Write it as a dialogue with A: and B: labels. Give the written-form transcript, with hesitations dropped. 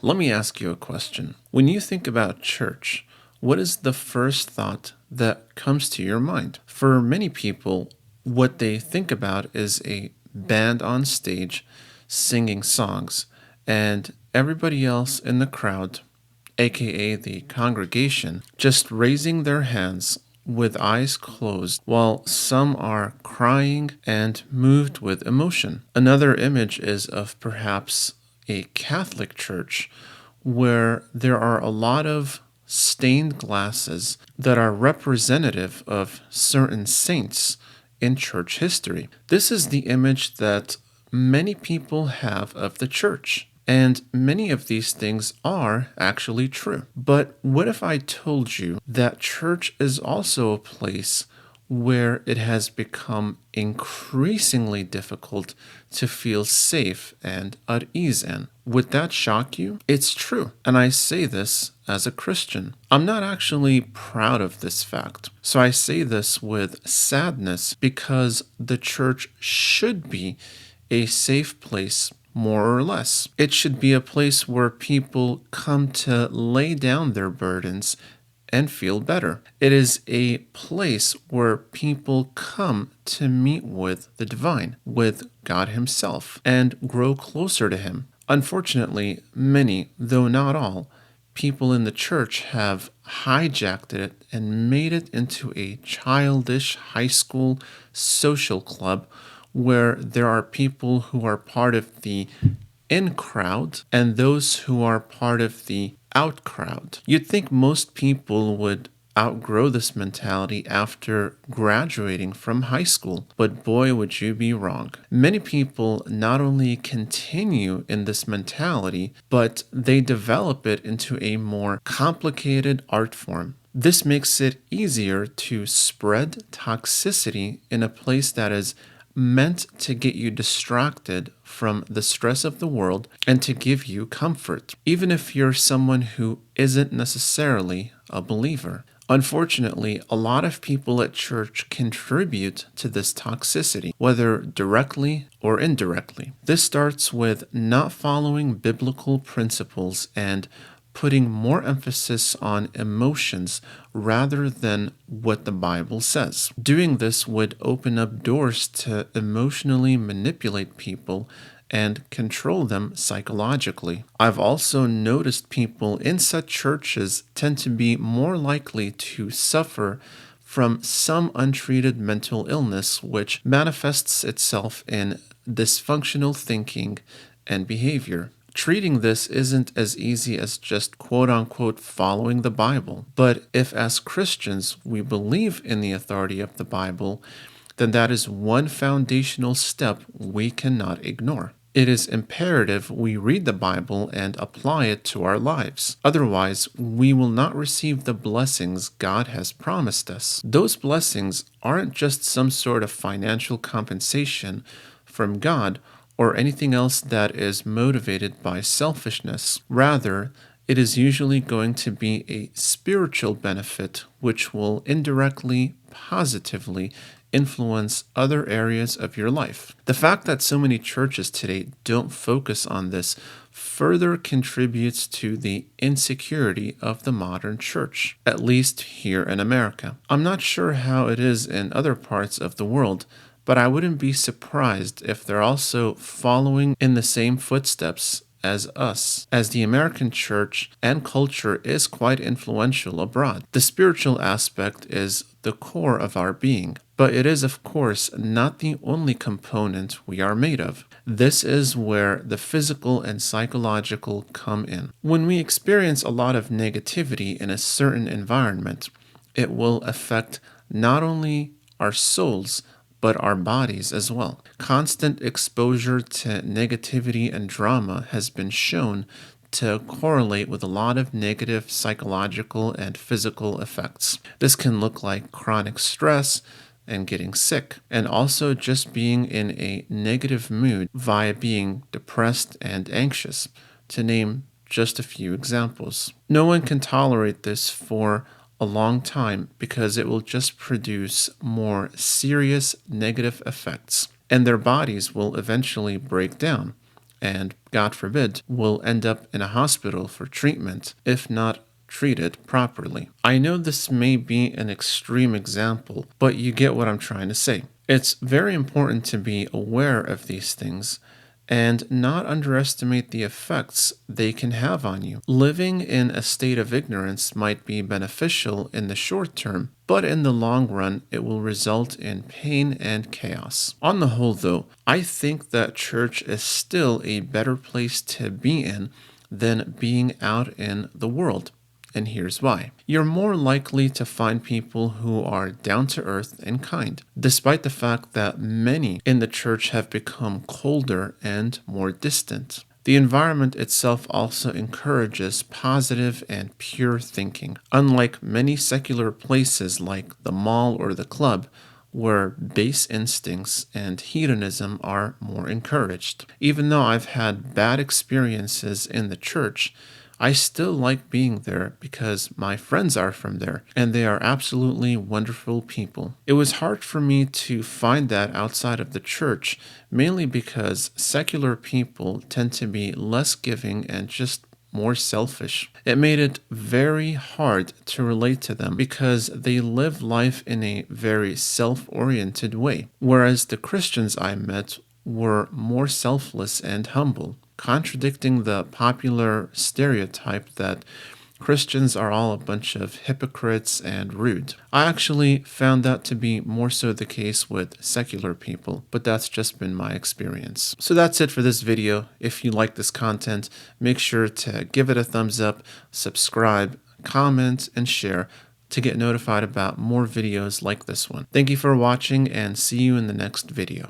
A: Let me ask you a question. When you think about church, what is the first thought that comes to your mind? For many people, what they think about is a band on stage singing songs, and everybody else in the crowd, aka the congregation, just raising their hands with eyes closed while some are crying and moved with emotion. Another image is of perhaps a Catholic church where there are a lot of stained glasses that are representative of certain saints in church history. This is the image that many people have of the church. And many of these things are actually true. But what if I told you that church is also a place where it has become increasingly difficult to feel safe and at ease in? Would that shock you? It's true. And I say this as a Christian. I'm not actually proud of this fact. So I say this with sadness because the church should be a safe place, more or less. It should be a place where people come to lay down their burdens and feel better. It is a place where people come to meet with the divine, with God Himself, and grow closer to Him. Unfortunately, many, though not all, people in the church have hijacked it and made it into a childish high school social club where there are people who are part of the in crowd and those who are part of the out crowd. You'd think most people would outgrow this mentality after graduating from high school, but boy, would you be wrong. Many people not only continue in this mentality, but they develop it into a more complicated art form. This makes it easier to spread toxicity in a place that is meant to get you distracted from the stress of the world and to give you comfort, even if you're someone who isn't necessarily a believer. Unfortunately, a lot of people at church contribute to this toxicity, whether directly or indirectly. This starts with not following biblical principles and putting more emphasis on emotions rather than what the Bible says. Doing this would open up doors to emotionally manipulate people and control them psychologically. I've also noticed people in such churches tend to be more likely to suffer from some untreated mental illness, which manifests itself in dysfunctional thinking and behavior. Treating this isn't as easy as just quote unquote following the Bible. But if, as Christians, we believe in the authority of the Bible, then that is one foundational step we cannot ignore. It is imperative we read the Bible and apply it to our lives. Otherwise, we will not receive the blessings God has promised us. Those blessings aren't just some sort of financial compensation from God or anything else that is motivated by selfishness. Rather, it is usually going to be a spiritual benefit which will indirectly, positively influence other areas of your life. The fact that so many churches today don't focus on this further contributes to the insecurity of the modern church, at least here in America. I'm not sure how it is in other parts of the world, but I wouldn't be surprised if they're also following in the same footsteps as us, as the American church and culture is quite influential abroad. The spiritual aspect is the core of our being, but it is, of course, not the only component we are made of. This is where the physical and psychological come in. When we experience a lot of negativity in a certain environment, it will affect not only our souls, but our bodies as well. Constant exposure to negativity and drama has been shown to correlate with a lot of negative psychological and physical effects. This can look like chronic stress and getting sick, and also just being in a negative mood via being depressed and anxious, to name just a few examples. No one can tolerate this for a long time because it will just produce more serious negative effects, and their bodies will eventually break down, and, God forbid, will end up in a hospital for treatment if not treated properly. I know this may be an extreme example, but you get what I'm trying to say. It's very important to be aware of these things and not underestimate the effects they can have on you. Living in a state of ignorance might be beneficial in the short term, but in the long run, it will result in pain and chaos. On the whole, though, I think that church is still a better place to be in than being out in the world. And here's why. You're more likely to find people who are down to earth and kind, despite the fact that many in the church have become colder and more distant. The environment itself also encourages positive and pure thinking, unlike many secular places like the mall or the club, where base instincts and hedonism are more encouraged. Even though I've had bad experiences in the church, I still like being there because my friends are from there and they are absolutely wonderful people. It was hard for me to find that outside of the church, mainly because secular people tend to be less giving and just more selfish. It made it very hard to relate to them because they live life in a very self-oriented way, whereas the Christians I met were more selfless and humble, contradicting the popular stereotype that Christians are all a bunch of hypocrites and rude. I actually found that to be more so the case with secular people, but that's just been my experience. So that's it for this video. If you like this content, make sure to give it a thumbs up, subscribe, comment, and share to get notified about more videos like this one. Thank you for watching and see you in the next video.